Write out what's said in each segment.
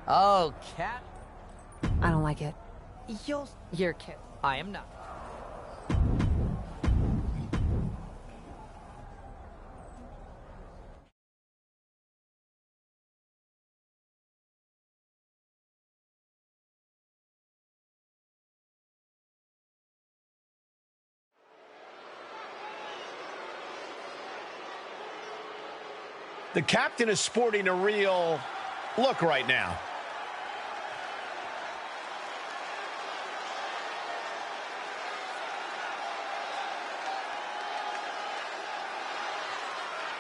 Oh, cat. I don't like it. You're kidding. I am not. The captain is sporting a real look right now.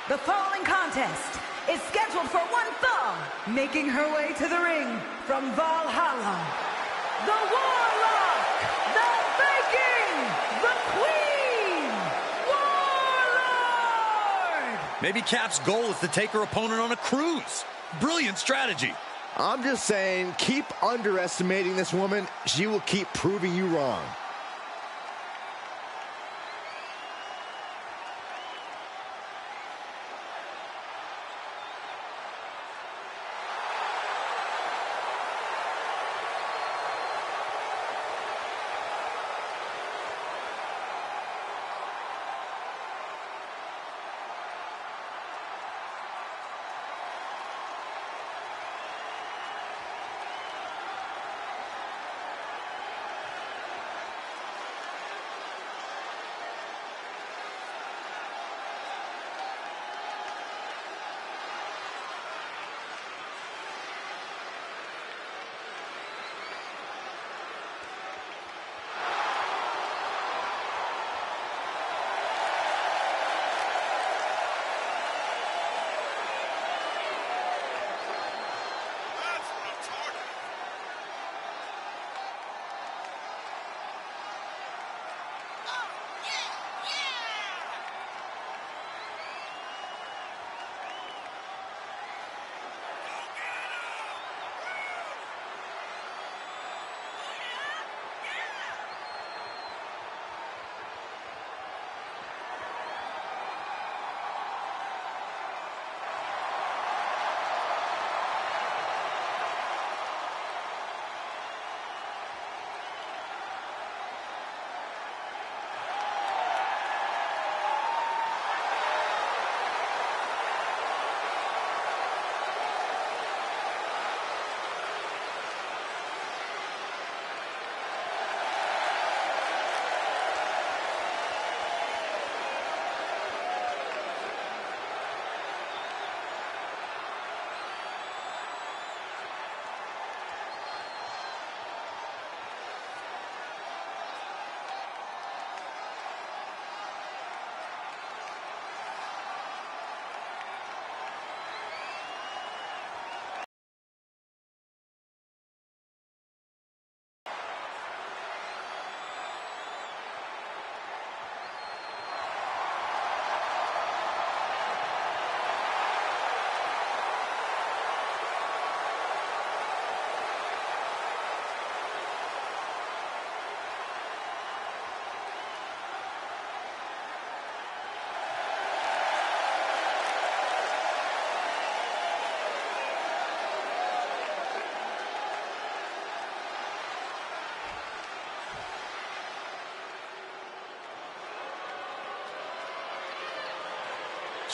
The following contest is scheduled for one fall, making her way to the ring from Valhalla, the Warlock, the Viking, the Queen, Warlord! Maybe Cap's goal is to take her opponent on a cruise. Brilliant strategy. I'm just saying, keep underestimating this woman. She will keep proving you wrong.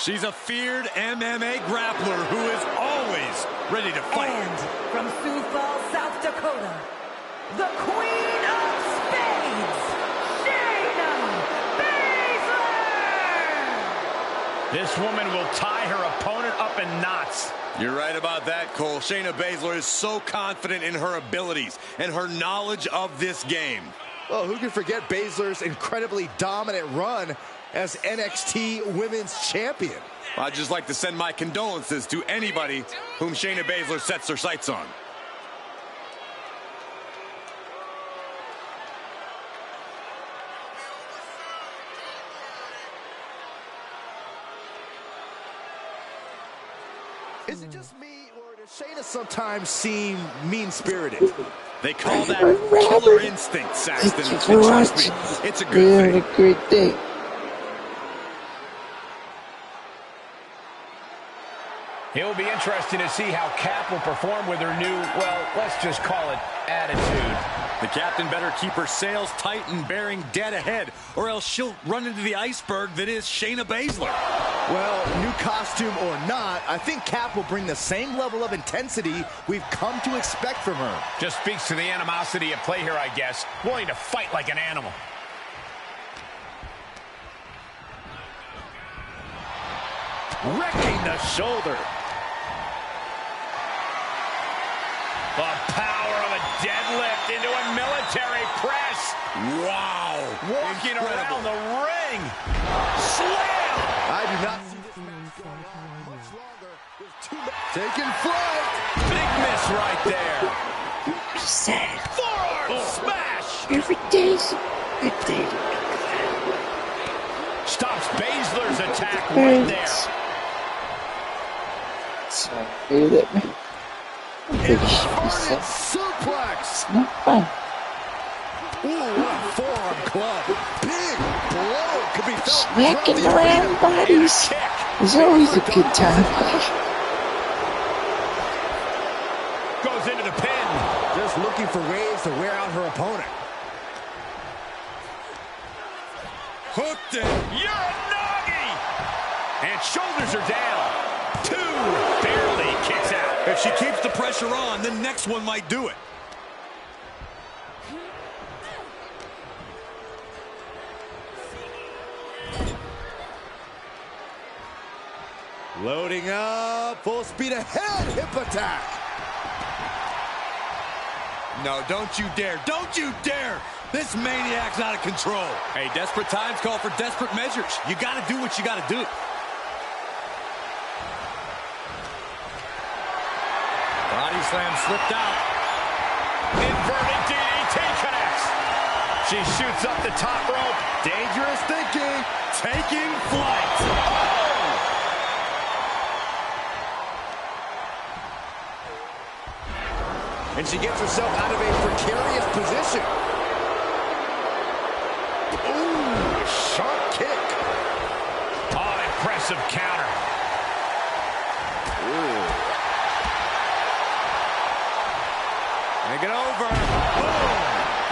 She's a feared MMA grappler who is always ready to fight. And from Sioux Falls, South Dakota, the Queen of Spades, Shayna Baszler! This woman will tie her opponent up in knots. You're right about that, Cole. Shayna Baszler is so confident in her abilities and her knowledge of this game. Well, who can forget Baszler's incredibly dominant run as NXT Women's Champion? I'd just like to send my condolences to anybody whom Shayna Baszler sets her sights on. Is it just me, or does Shayna sometimes seem mean-spirited? They call that killer instinct, Saxton. And trust me, it's a good thing. Have a great day. It will be interesting to see how Cap will perform with her new, well, let's just call it attitude. The captain better keep her sails tight and bearing dead ahead, or else she'll run into the iceberg that is Shayna Baszler. Well, new costume or not, I think Cap will bring the same level of intensity we've come to expect from her. Just speaks to the animosity at play here, I guess. Willing to fight like an animal. Wrecking the shoulder. The power of a deadlift into a military press. Wow. Walking Incredible. around the ring. Slam! I do not see this match going on much longer with two men taking flight. Big miss right there. Sad. Forearm smash. Every day's a good day. Stops Baszler's attack right there. So, leave it. Inverted suplex. Not fun. Ooh, what a forearm club. Big blow could be felt. Smacking around bodies is always a good time. Goes into the pin. Just looking for ways to wear out her opponent. Hooked it. Uranagi! And shoulders are down. 2 barely kicks out. If she keeps the pressure on, the next one might do it. Loading up, full speed ahead, hip attack. No, don't you dare. Don't you dare. This maniac's out of control. Hey, desperate times call for desperate measures. You got to do what you got to do. Body slam slipped out. Inverted DDT connects. She shoots up the top rope. Dangerous thinking. Taking flight. Oh! And she gets herself out of a precarious position. Ooh, sharp kick. Oh, impressive counter. Ooh. Make it over. Boom.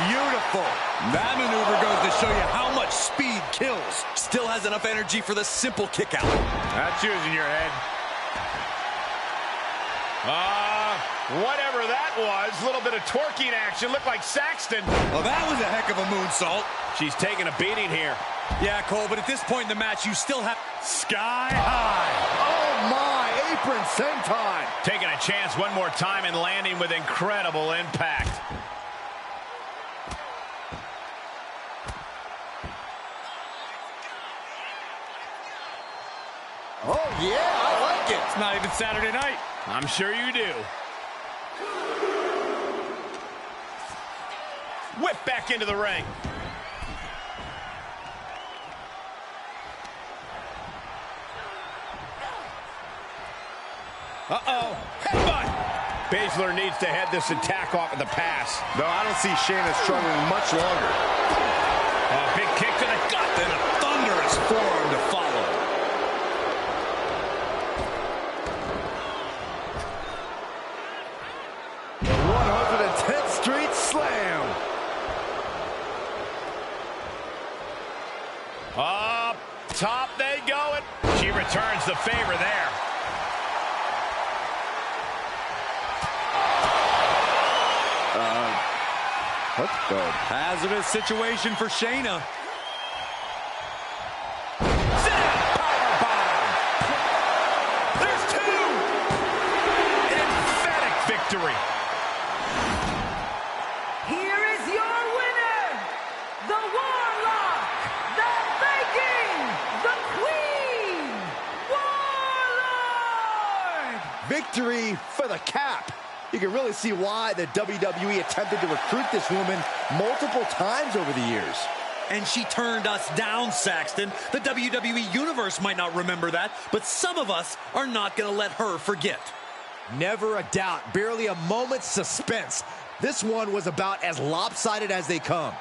Beautiful. That maneuver goes to show you how much speed kills. Still has enough energy for the simple kick out. That's using your head. Whatever that was, a little bit of twerking action. Looked like Saxton. Well, that was a heck of a moonsault. She's taking a beating here. Yeah, Cole, but at this point in the match, you still have sky high. Oh my, apron senton. Taking a chance one more time and landing with incredible impact. Oh yeah, I like it. It's not even Saturday night. I'm sure you do. Whip back into the ring. Uh-oh. Headbutt. Baszler needs to head this attack off at the pass. No, I don't see Shayna struggling much longer. A big kick to the gut. Then a thunderous forearm to follow. The 110th Street Slam. Up top they go. And she returns the favor there. What the? Hazardous situation for Shayna. Powerbomb. There's 2. An emphatic victory. Here is your winner, the Warlock, the Viking, the Queen, Warlord! Victory for the Cap. You can really see why the WWE attempted to recruit this woman multiple times over the years. And she turned us down, Saxton. The WWE Universe might not remember that, but some of us are not going to let her forget. Never a doubt, barely a moment's suspense. This one was about as lopsided as they come.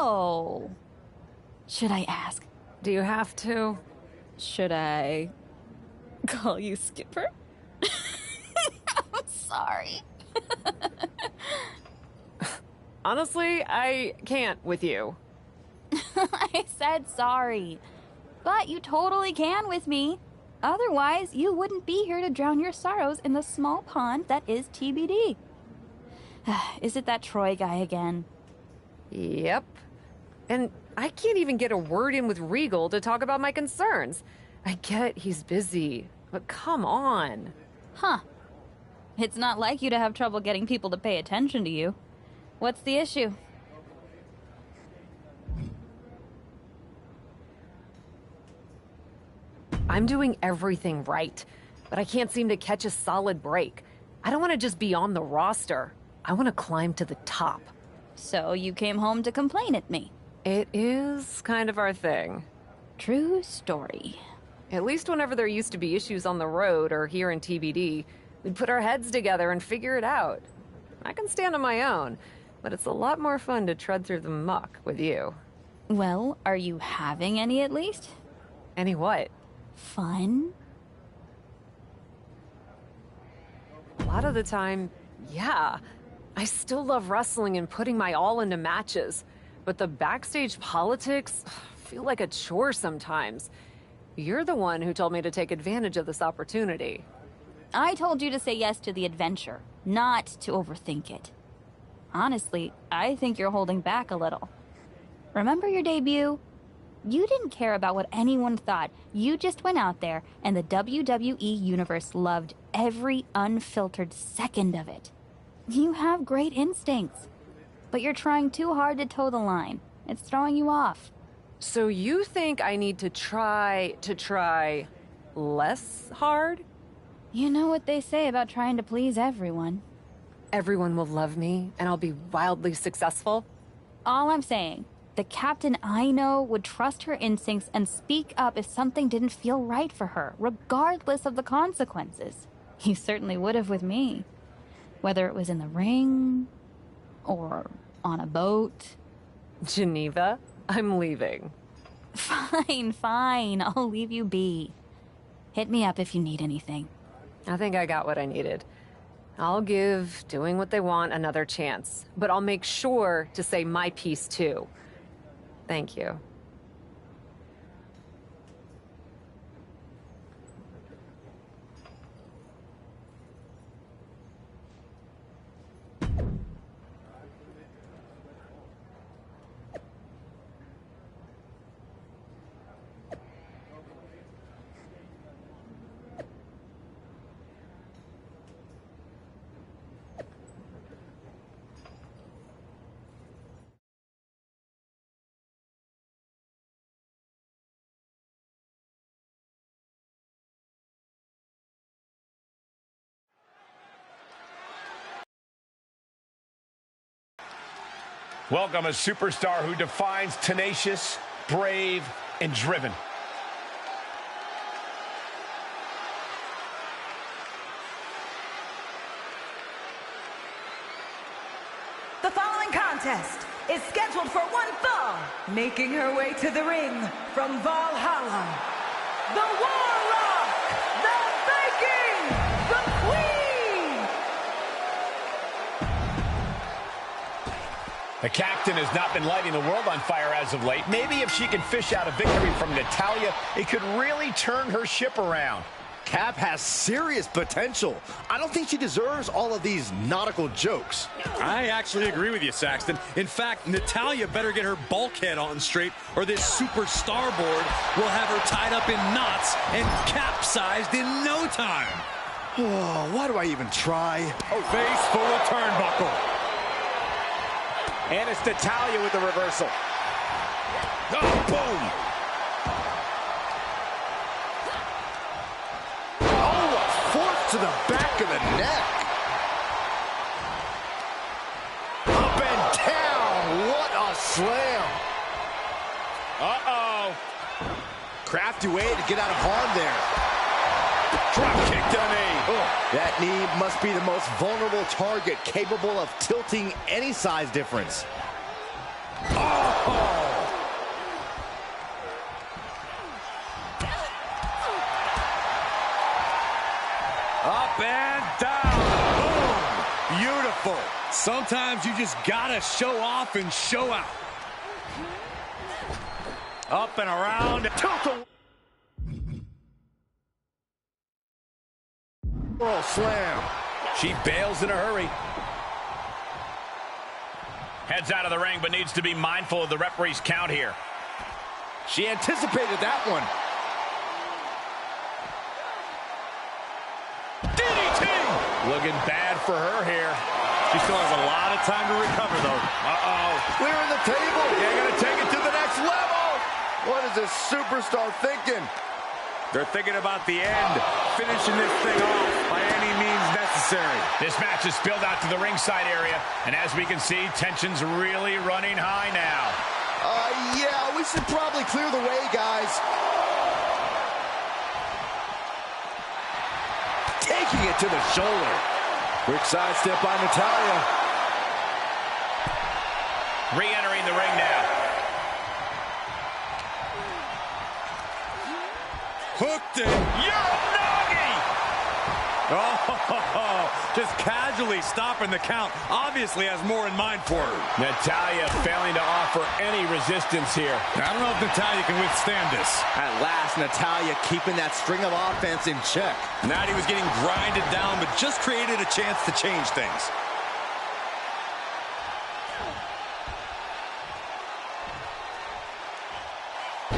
Oh. Should I ask? Do you have to? Should I call you Skipper? I'm sorry. Honestly, I can't with you. I said sorry. But you totally can with me. Otherwise, you wouldn't be here to drown your sorrows in the small pond that is TBD. Is it that Troy guy again? Yep. And I can't even get a word in with Regal to talk about my concerns. I get he's busy, but come on. Huh. It's not like you to have trouble getting people to pay attention to you. What's the issue? I'm doing everything right, but I can't seem to catch a solid break. I don't want to just be on the roster. I want to climb to the top. So you came home to complain at me. It is kind of our thing. True story. At least whenever there used to be issues on the road or here in TBD, we'd put our heads together and figure it out. I can stand on my own, but it's a lot more fun to tread through the muck with you. Well, are you having any at least? Any what? Fun? A lot of the time, yeah. I still love wrestling and putting my all into matches, but the backstage politics feel like a chore sometimes. You're the one who told me to take advantage of this opportunity. I told you to say yes to the adventure, not to overthink it. Honestly, I think you're holding back a little. Remember your debut? You didn't care about what anyone thought. You just went out there, and the WWE Universe loved every unfiltered second of it. You have great instincts, but you're trying too hard to toe the line. It's throwing you off. So you think I need to try less hard? You know what they say about trying to please everyone. Everyone will love me, and I'll be wildly successful? All I'm saying, the captain I know would trust her instincts and speak up if something didn't feel right for her, regardless of the consequences. He certainly would have with me. Whether it was in the ring, or on a boat. Geneva, I'm leaving. Fine, I'll leave you be. Hit me up if you need anything. I think I got what I needed. I'll give doing what they want another chance, but I'll make sure to say my piece too. Thank you. Welcome a superstar who defines tenacious, brave, and driven. The following contest is scheduled for one fall. Making her way to the ring from Valhalla, the Warlock, the Viking, the Queen. The captain has not been lighting the world on fire as of late. Maybe if she can fish out a victory from Natalya, it could really turn her ship around. Cap has serious potential. I don't think she deserves all of these nautical jokes. I actually agree with you, Saxton. In fact, Natalya better get her bulkhead on straight, or this super starboard will have her tied up in knots and capsized in no time. Oh, why do I even try? Oh, face full of turnbuckle. And it's Natalya with the reversal. Oh, boom! Oh, a fork to the back of the neck. Up and down. What a slam. Uh-oh. Crafty way to get out of harm there. Drop kick to the knee. Oh, that knee must be the most vulnerable target, capable of tilting any size difference. Oh! Up and down. Boom. Beautiful. Sometimes you just gotta show off and show out. Up and around. Tilt. World slam. She bails in a hurry. Heads out of the ring, but needs to be mindful of the referee's count here. She anticipated that one. DDT! Looking bad for her here. She still has a lot of time to recover, though. Uh-oh. Clearing the table. Yeah, gonna take it to the next level. What is this superstar thinking? They're thinking about the end, finishing this thing off by any means necessary. This match is spilled out to the ringside area, and as we can see, tension's really running high now. Yeah, we should probably clear the way, guys. Taking it to the shoulder. Quick side step by Natalya. Re-entering the ring now. Hooked it. Uranagi! Oh, just casually stopping the count. Obviously has more in mind for her. Natalya failing to offer any resistance here. I don't know if Natalya can withstand this. At last, Natalya keeping that string of offense in check. Natty was getting grinded down, but just created a chance to change things.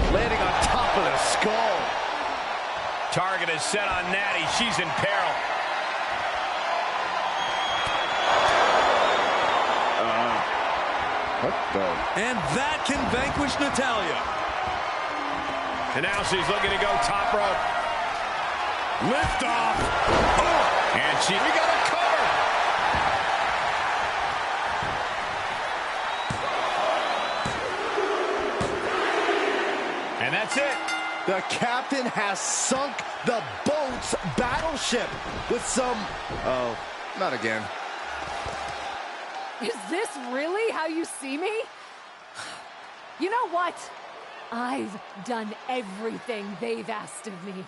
Landing on top of the skull. Target is set on Natty. She's in peril. What the? And that can vanquish Natalya. And now she's looking to go top rope. Lift off. Oh! And we got a cover. And that's it. The captain has sunk the boat's battleship with some... Oh, not again. Is this really how you see me? You know what? I've done everything they've asked of me.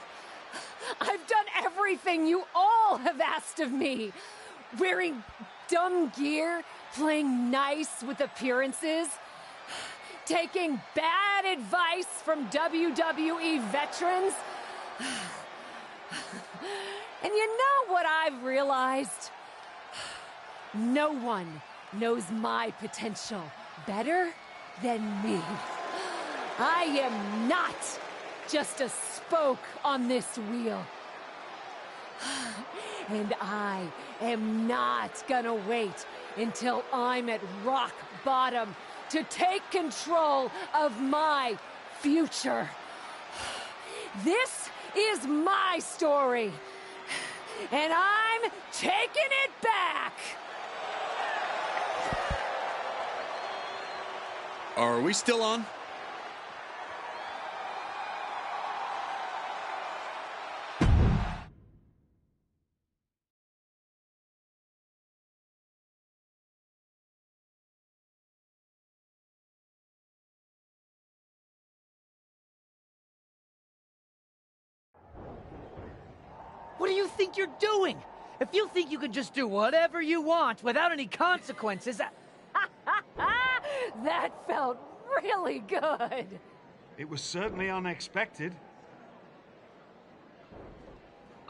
I've done everything you all have asked of me. Wearing dumb gear, playing nice with appearances, taking bad advice from WWE veterans. And you know what I've realized? No one knows my potential better than me. I am not just a spoke on this wheel. And I am not gonna wait until I'm at rock bottom to take control of my future. This is my story, and I'm taking it back. Are we still on? What do you think you're doing? If you think you can just do whatever you want without any consequences... That felt really good. It was certainly unexpected.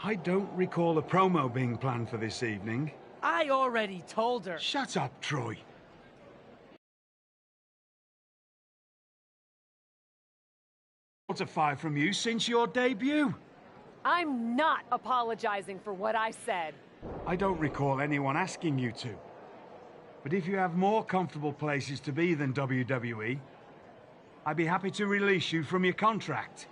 I don't recall a promo being planned for this evening. I already told her. Shut up, Troy. To fire from you since your debut. I'm not apologizing for what I said. I don't recall anyone asking you to. But if you have more comfortable places to be than WWE, I'd be happy to release you from your contract.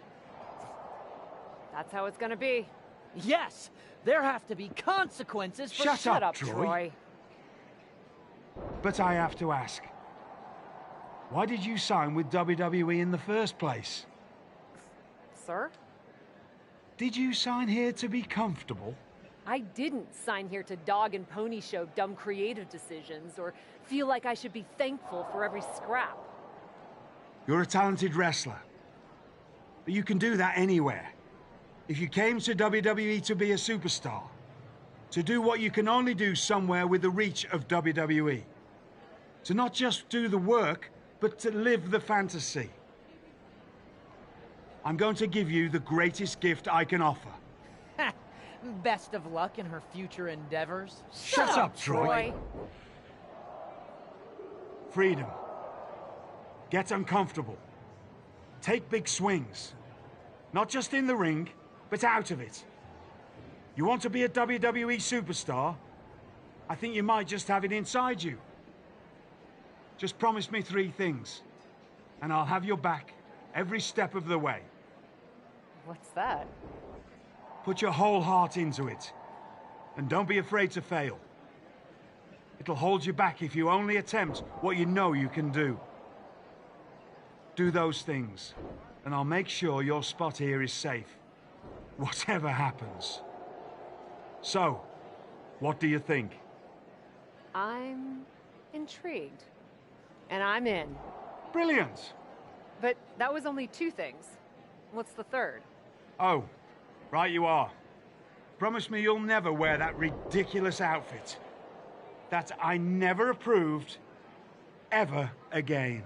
That's how it's gonna be. Yes, there have to be consequences for... Shut up, Troy. But I have to ask, why did you sign with WWE in the first place? Sir? Did you sign here to be comfortable? I didn't sign here to dog and pony show dumb creative decisions or feel like I should be thankful for every scrap. You're a talented wrestler. But you can do that anywhere. If you came to WWE to be a superstar, To do what you can only do somewhere with the reach of WWE. To not just do the work, but to live the fantasy. I'm going to give you the greatest gift I can offer. Best of luck in her future endeavors. Shut up, Troy. Freedom. Get uncomfortable. Take big swings. Not just in the ring, but out of it. You want to be a WWE superstar? I think you might just have it inside you. Just promise me 3 things, and I'll have your back every step of the way. What's that? Put your whole heart into it, and don't be afraid to fail. It'll hold you back if you only attempt what you know you can do. Do those things, and I'll make sure your spot here is safe, whatever happens. So, what do you think? I'm intrigued. And I'm in. Brilliant! But that was only 2 things. What's the third? Oh, right you are. Promise me you'll never wear that ridiculous outfit. That I never approved, ever again.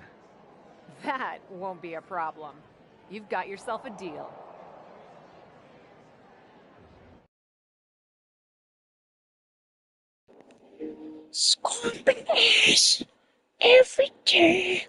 That won't be a problem. You've got yourself a deal. Scooping ass every day.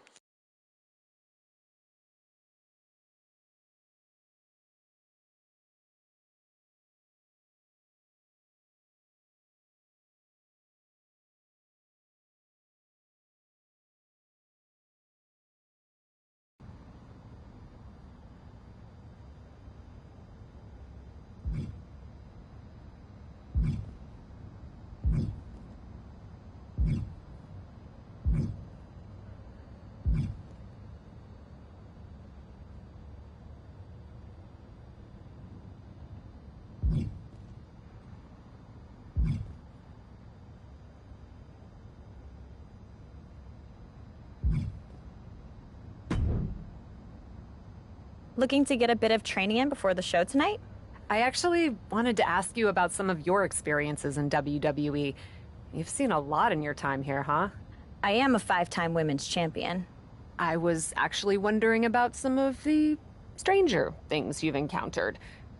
Looking to get a bit of training in before the show tonight? I actually wanted to ask you about some of your experiences in WWE. You've seen a lot in your time here, huh? I am a 5-time women's champion. I was actually wondering about some of the stranger things you've encountered.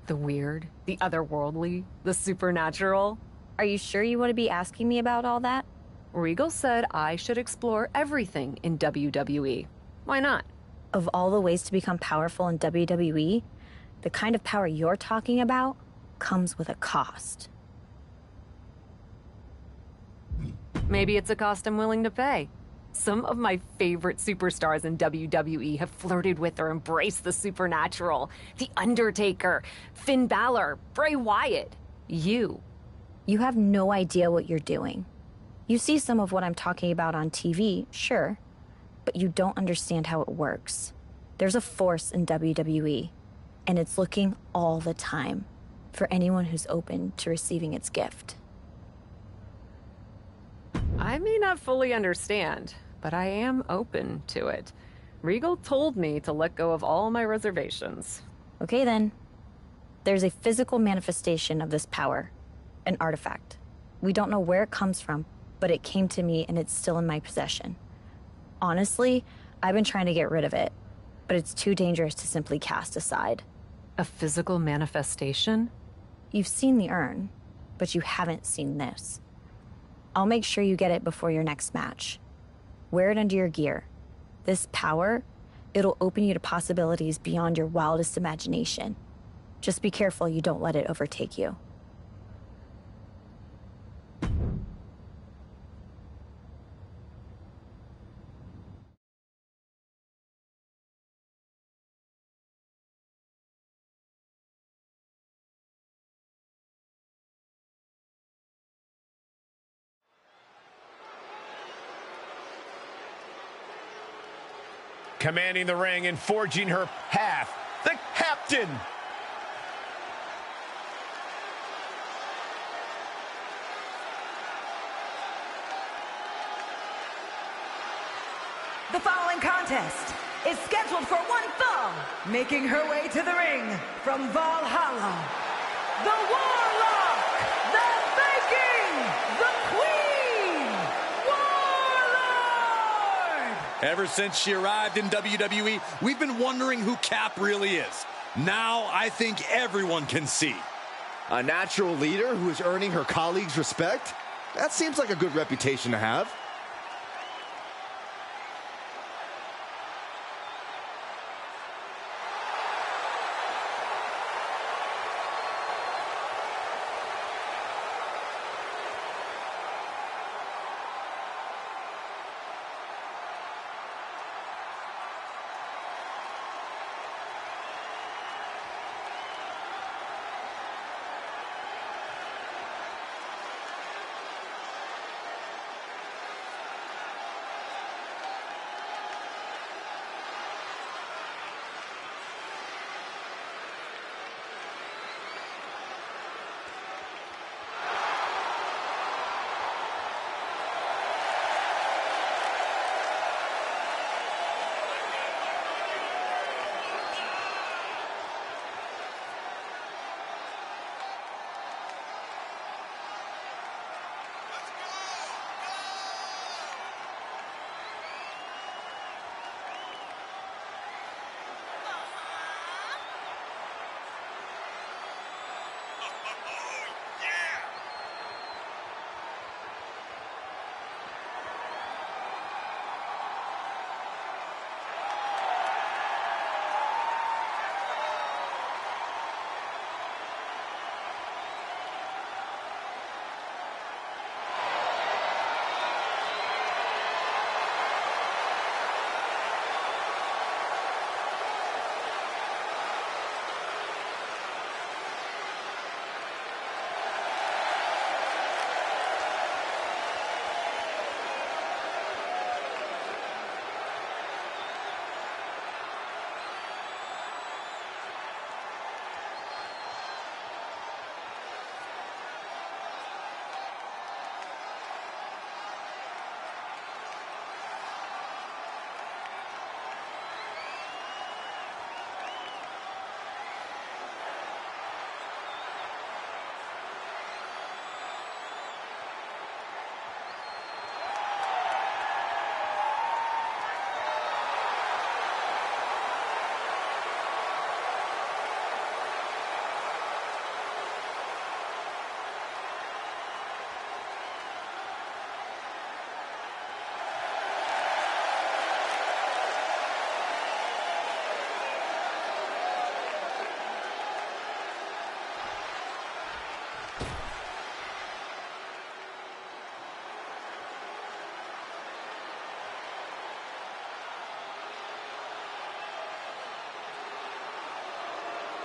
The weird, the otherworldly, the supernatural. Are you sure you want to be asking me about all that? Regal said I should explore everything in WWE. Why not? Of all the ways to become powerful in WWE, the kind of power you're talking about comes with a cost. Maybe it's a cost I'm willing to pay. Some of my favorite superstars in WWE have flirted with or embraced the supernatural. The Undertaker, Finn Balor, Bray Wyatt. You. You have no idea what you're doing. You see some of what I'm talking about on TV, sure, but you don't understand how it works. There's a force in WWE, and it's looking all the time for anyone who's open to receiving its gift. I may not fully understand, but I am open to it. Regal told me to let go of all my reservations. Okay then. There's a physical manifestation of this power, an artifact. We don't know where it comes from, but it came to me and it's still in my possession. Honestly, I've been trying to get rid of it, but it's too dangerous to simply cast aside. A physical manifestation? You've seen the urn, but you haven't seen this. I'll make sure you get it before your next match. Wear it under your gear. This power, it'll open you to possibilities beyond your wildest imagination. Just be careful you don't let it overtake you. Commanding the ring and forging her path, the captain. The following contest is scheduled for one fall. Making her way to the ring from Valhalla, the Warlock, the Ever since she arrived in WWE, we've been wondering who Cap really is. Now I think everyone can see. A natural leader who is earning her colleagues' respect? That seems like a good reputation to have.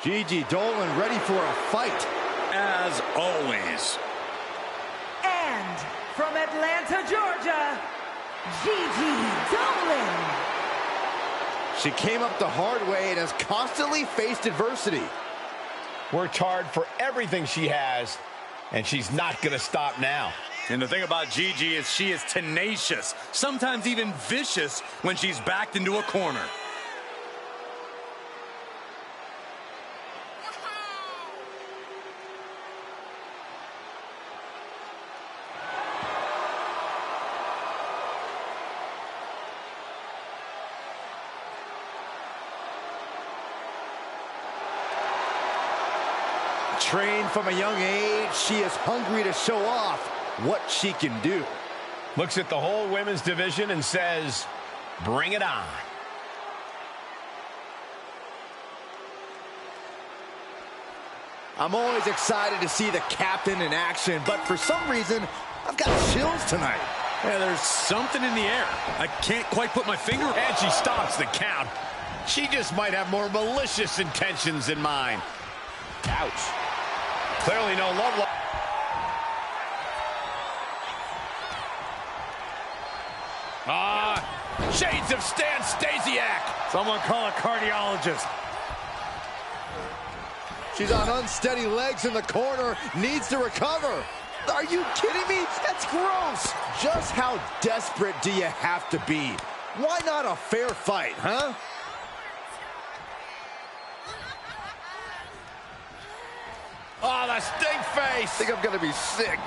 Gigi Dolan ready for a fight. As always. And from Atlanta, Georgia, Gigi Dolan. She came up the hard way and has constantly faced adversity. Worked hard for everything she has, and she's not going to stop now. And the thing about Gigi is she is tenacious, sometimes even vicious when she's backed into a corner. Trained from a young age, she is hungry to show off what she can do. Looks at the whole women's division and says, bring it on. I'm always excited to see the captain in action, but for some reason, I've got chills tonight. Yeah, there's something in the air. I can't quite put my finger on. And she stops the count. She just might have more malicious intentions in mind. Ouch. Clearly no love lost. Shades of Stan Stasiak. Someone call a cardiologist. She's on unsteady legs in the corner, needs to recover. Are you kidding me? That's gross. Just how desperate do you have to be? Why not a fair fight, huh? Oh, the stink face. I think I'm going to be sick.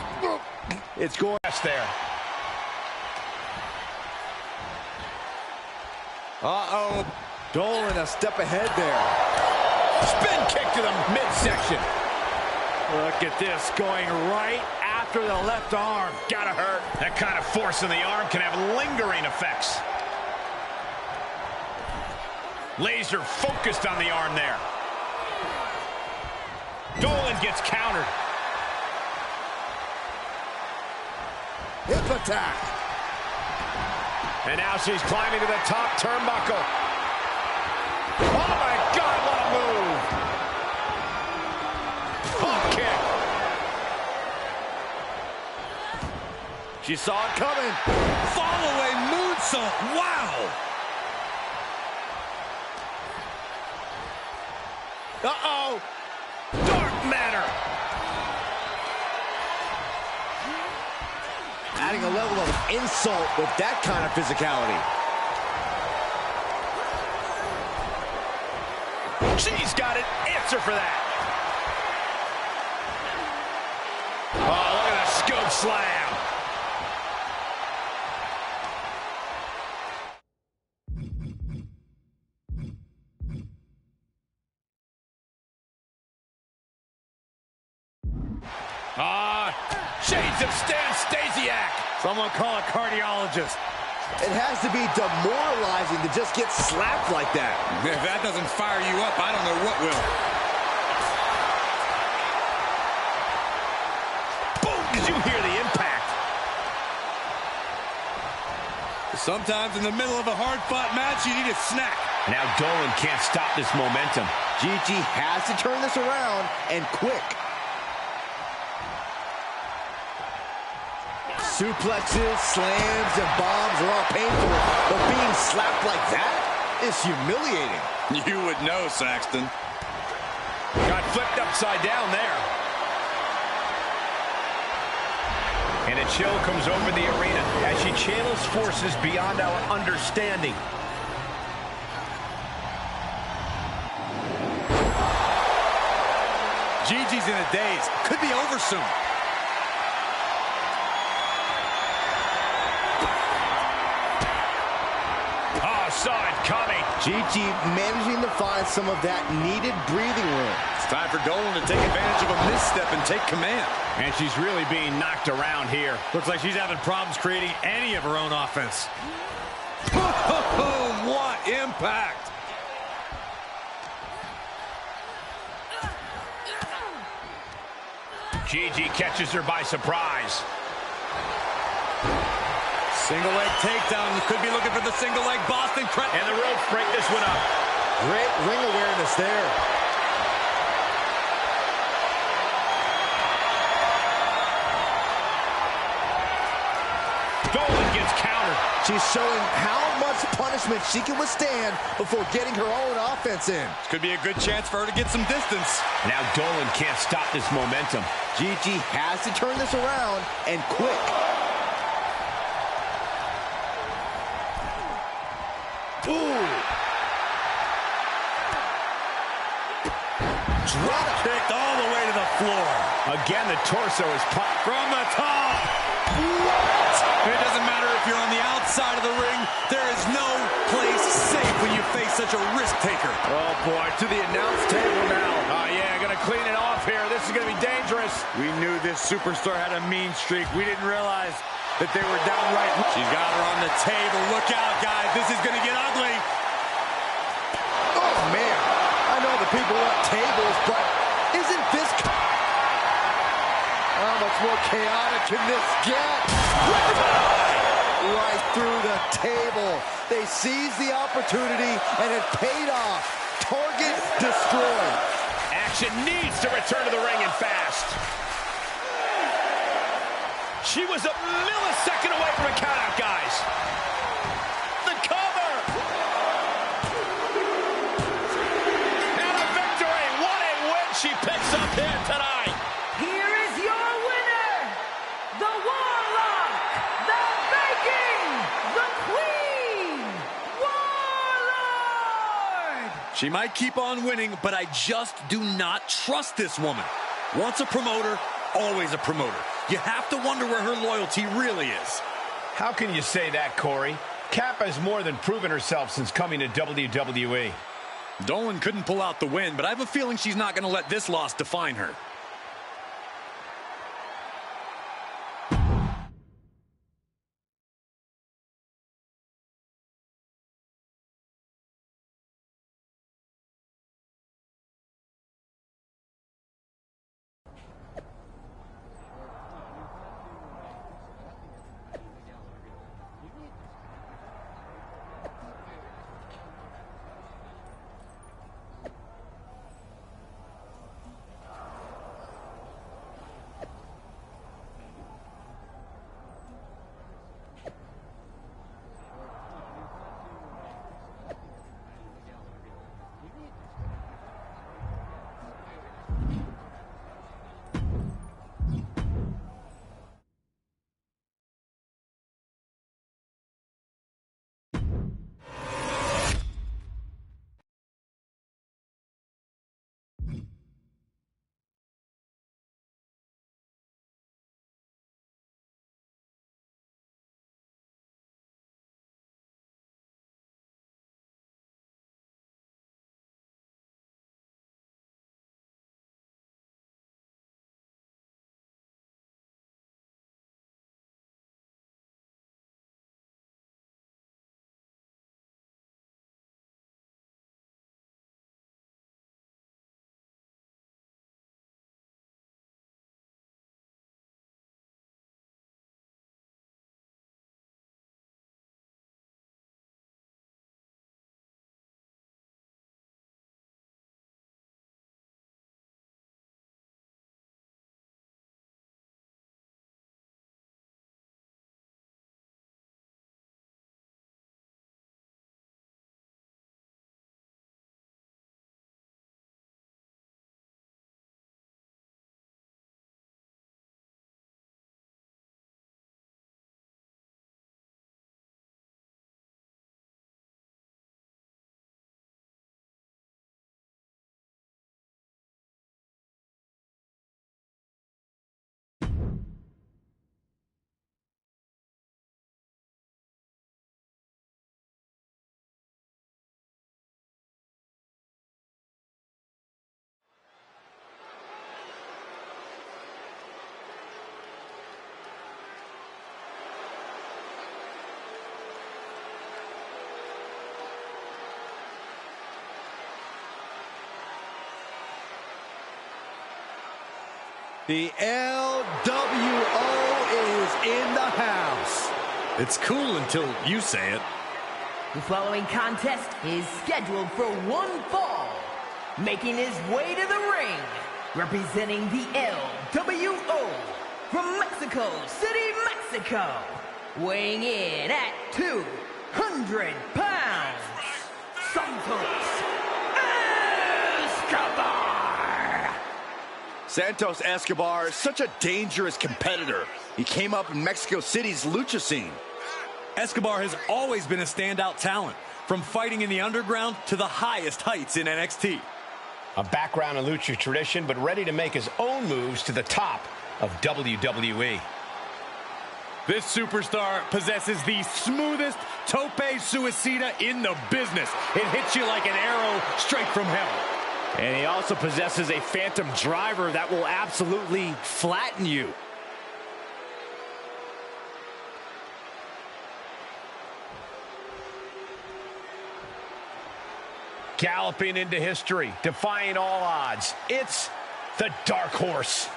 It's going there. Uh-oh. Dolan a step ahead there. Spin kick to the midsection. Look at this, going right after the left arm. Gotta hurt. That kind of force in the arm can have lingering effects. Laser focused on the arm there. Dolan gets countered. Hip attack. And now she's climbing to the top turnbuckle. Oh my God, what a move. Hop kick. She saw it coming. Fall away moonsault. Wow. Uh-oh. Dark matter. Adding a level of insult with that kind of physicality. She's got an answer for that. Oh, look at the scoop slam. Shades of Stan Stasiak. Someone call a cardiologist. It has to be demoralizing to just get slapped like that. If that doesn't fire you up, I don't know what will. Boom! Did you hear the impact? Sometimes in the middle of a hard-fought match, you need a snack. Now Dolan can't stop this momentum. Gigi has to turn this around, and quick. Suplexes, slams, and bombs are all painful, but being slapped like that is humiliating. You would know, Saxton. Got flipped upside down there. And a chill comes over the arena as she channels forces beyond our understanding. Gigi's in a daze. Could be over soon. Saw it coming. Gigi managing to find some of that needed breathing room. It's time for Dolan to take advantage of a misstep and take command. And she's really being knocked around here. Looks like she's having problems creating any of her own offense. What impact! Gigi catches her by surprise. Single leg takedown. You could be looking for the single leg Boston Crab. And the ropes break this one up. Great ring awareness there. Dolan gets countered. She's showing how much punishment she can withstand before getting her own offense in. This could be a good chance for her to get some distance. Now Dolan can't stop this momentum. Gigi has to turn this around, and quick. Ooh. Drop kicked all the way to the floor. Again, the torso is popped from the top. What? It doesn't matter if you're on the outside of the ring. There is no place safe when you face such a risk taker. Oh, boy, to the announce table now. Oh, yeah, gonna clean it off here. This is gonna be dangerous. We knew this superstar had a mean streak. We didn't realize that they were downright. She's got her on the table. Look out, guys. This is going to get ugly. Oh, man. I know the people want tables, but isn't this... How much more chaotic can this get? Right through the table. They seized the opportunity, and it paid off. Target destroyed. Action needs to return to the ring and fast. She was a millisecond away from a countout, guys. The cover. And a victory. What a win she picks up here tonight. Here is your winner, the Warlock, the Viking, the Queen, Warlord. She might keep on winning, but I just do not trust this woman. Once a promoter, always a promoter. You have to wonder where her loyalty really is. How can you say that, Corey? Cap has more than proven herself since coming to WWE. Dolan couldn't pull out the win, but I have a feeling she's not going to let this loss define her. The LWO is in the house. It's cool until you say it. The following contest is scheduled for one fall. Making his way to the ring, representing the LWO from Mexico City, Mexico. Weighing in at 200 pounds, Santos Escobar. Santos Escobar is such a dangerous competitor. He came up in Mexico City's lucha scene. Escobar has always been a standout talent, from fighting in the underground to the highest heights in NXT. A background in lucha tradition, but ready to make his own moves to the top of WWE. This superstar possesses the smoothest tope suicida in the business. It hits you like an arrow straight from hell. And he also possesses a phantom driver that will absolutely flatten you. Galloping into history, defying all odds, it's the Dark Horse.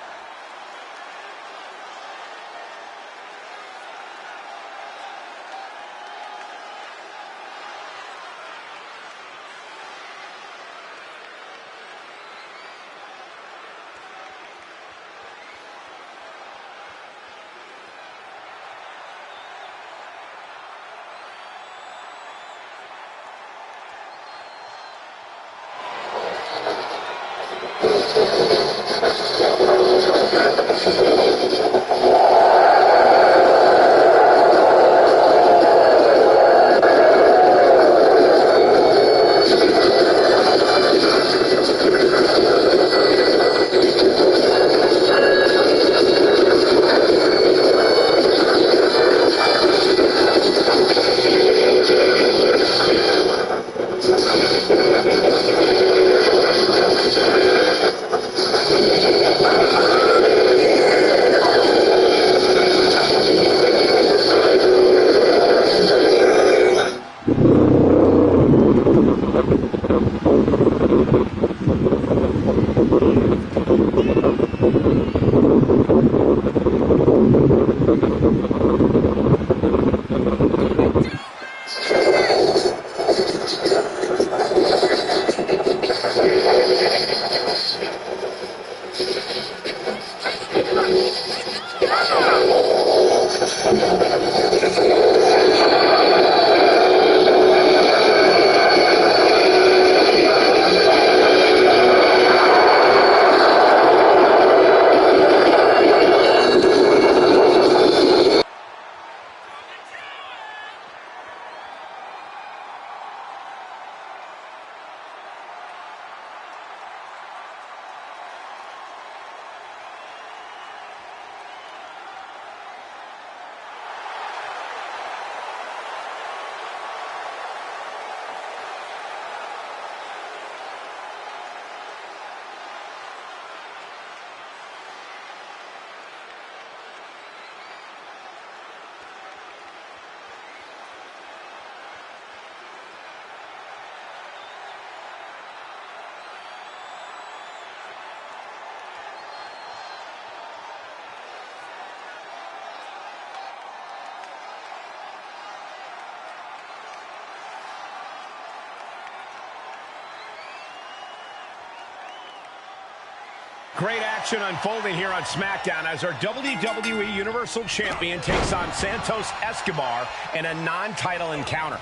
Great action unfolding here on SmackDown as our WWE Universal Champion takes on Santos Escobar in a non-title encounter.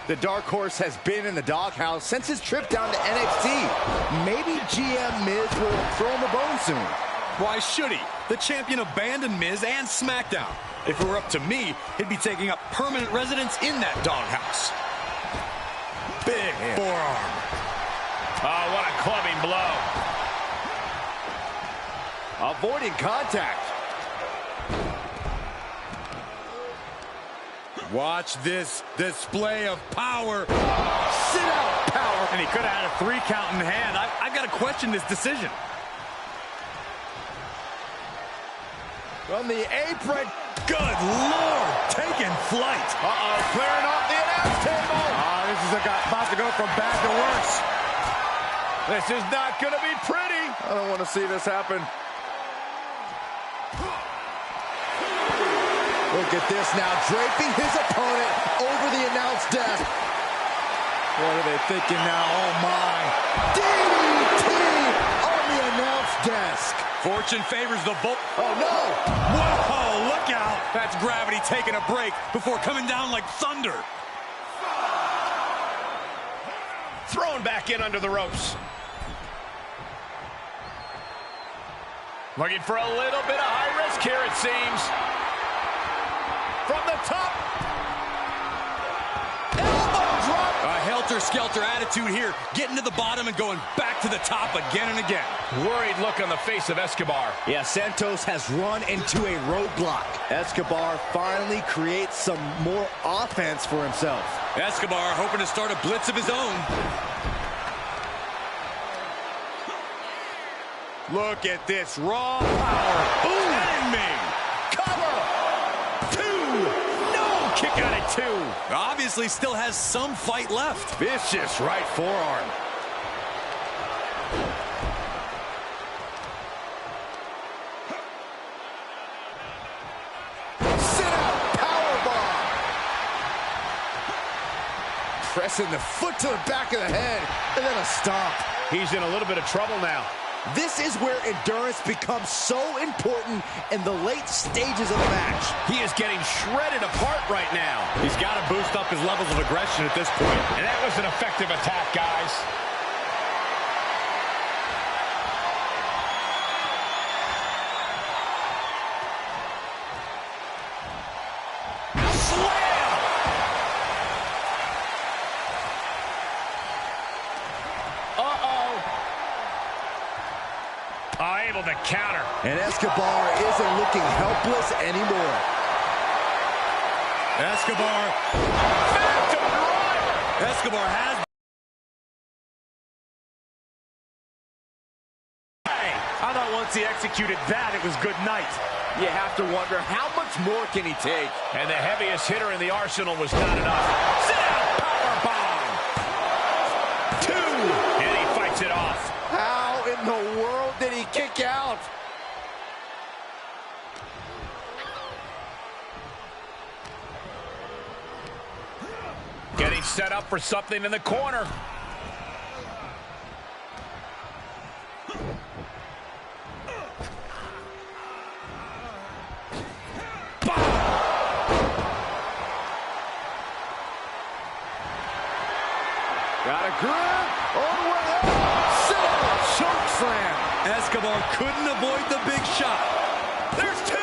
The Dark Horse has been in the doghouse since his trip down to NXT. Maybe GM Miz will throw him a bone soon. Why should he? The champion abandoned Miz and SmackDown. If it were up to me, he'd be taking up permanent residence in that doghouse. Big forearm. Oh, what a clubbing blow. Avoiding contact. Watch this display of power. Sit out power. And he could have had a 3 count in hand. I've got to question this decision. From the apron. Good Lord. Taking flight. Clearing off the announce table. This is about to go from bad to worse. This is not going to be pretty. I don't want to see this happen. Look at this now, draping his opponent over the announce desk. What are they thinking now? Oh, my. DDT on the announce desk. Fortune favors the bull. Oh, no. Whoa, look out. That's gravity taking a break before coming down like thunder. Thrown back in under the ropes. Looking for a little bit of high risk here, it seems. From the top. Elbow drop. A helter-skelter attitude here. Getting to the bottom and going back to the top again and again. Worried look on the face of Escobar. Yeah, Santos has run into a roadblock. Escobar finally creates some more offense for himself. Escobar hoping to start a blitz of his own. Look at this raw power. Boom! Me. Kick out at 2. Obviously still has some fight left. Vicious right forearm. Sit out powerbomb. Pressing the foot to the back of the head and then a stomp. He's in a little bit of trouble now. This is where endurance becomes so important in the late stages of the match. He is getting shredded apart right now. He's got to boost up his levels of aggression at this point. And that was an effective attack, guys. Able to counter. And Escobar isn't looking helpless anymore. Escobar. Escobar has. I thought once he executed that, it was good night. You have to wonder, how much more can he take? And the heaviest hitter in the arsenal was not enough. Sit out powerbomb. 2. And he fights it off. How in the world did he kick out? Getting set up for something in the corner. grip. All the way up. Sit out. Choke slam. Escobar couldn't avoid the big shot. There's two.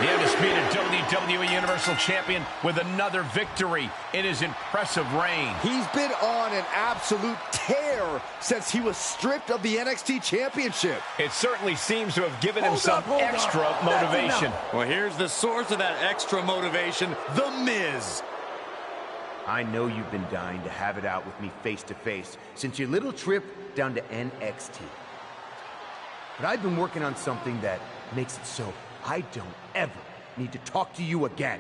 The undisputed WWE Universal Champion with another victory in his impressive reign. He's been on an absolute tear since he was stripped of the NXT Championship. It certainly seems to have given him some extra motivation. Well, here's the source of that extra motivation, The Miz. I know you've been dying to have it out with me face to face since your little trip down to NXT. But I've been working on something that makes it so I don't ever need to talk to you again.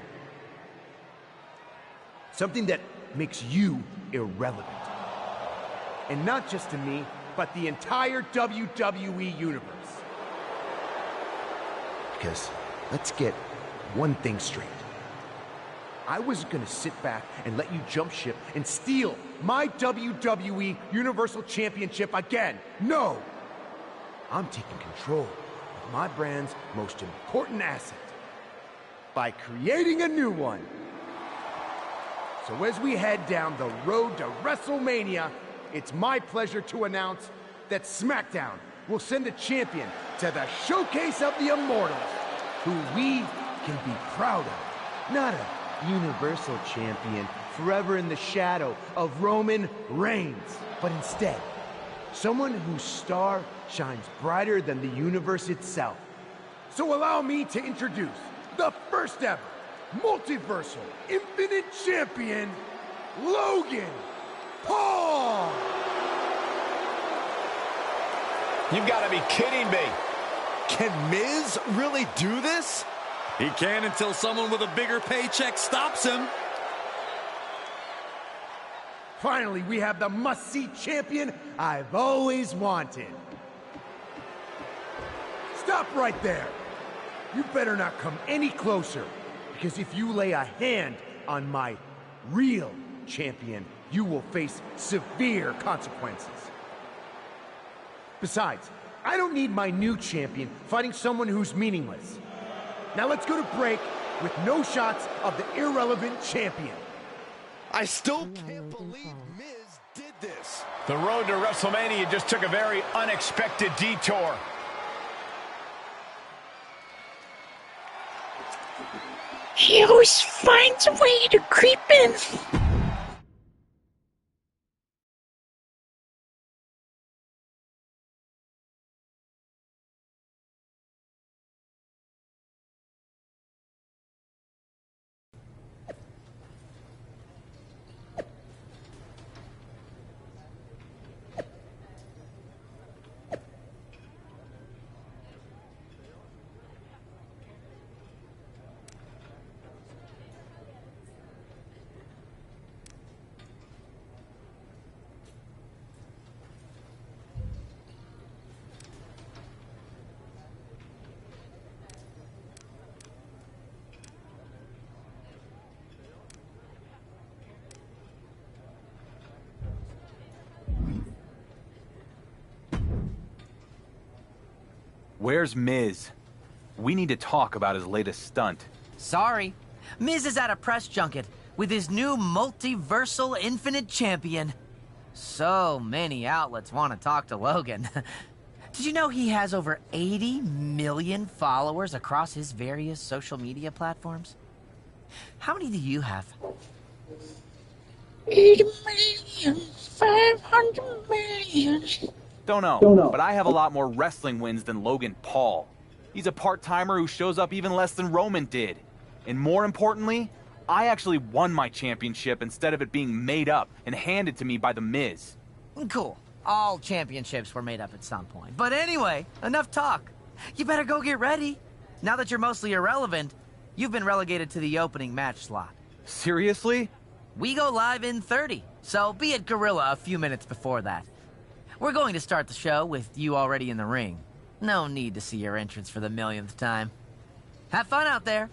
Something that makes you irrelevant. And not just to me, but the entire WWE Universe. Because let's get one thing straight. I wasn't gonna sit back and let you jump ship and steal my WWE Universal Championship again. No! I'm taking control of my brand's most important asset by creating a new one. So as we head down the road to WrestleMania, it's my pleasure to announce that SmackDown will send a champion to the Showcase of the Immortals, who we can be proud of. Not a Universal Champion forever in the shadow of Roman Reigns, but instead, someone whose star shines brighter than the universe itself. So allow me to introduce the first ever multiversal infinite champion, Logan Paul! You've got to be kidding me. Can Miz really do this? He can until someone with a bigger paycheck stops him. Finally, we have the must-see champion I've always wanted. Stop right there. You better not come any closer, because if you lay a hand on my real champion, you will face severe consequences. Besides, I don't need my new champion fighting someone who's meaningless. Now let's go to break with no shots of the irrelevant champion. I still can't believe Miz did this. The road to WrestleMania just took a very unexpected detour. He always finds a way to creep in. Where's Miz? We need to talk about his latest stunt. Sorry. Miz is at a press junket with his new multiversal infinite champion. So many outlets want to talk to Logan. Did you know he has over 80 million followers across his various social media platforms? How many do you have? 80 million, 500 million. Don't know, but I have a lot more wrestling wins than Logan Paul. He's a part-timer who shows up even less than Roman did. And more importantly, I actually won my championship instead of it being made up and handed to me by The Miz. Cool. All championships were made up at some point. But anyway, enough talk. You better go get ready. Now that you're mostly irrelevant, you've been relegated to the opening match slot. Seriously? We go live in 30, so be at Gorilla a few minutes before that. We're going to start the show with you already in the ring. No need to see your entrance for the millionth time. Have fun out there.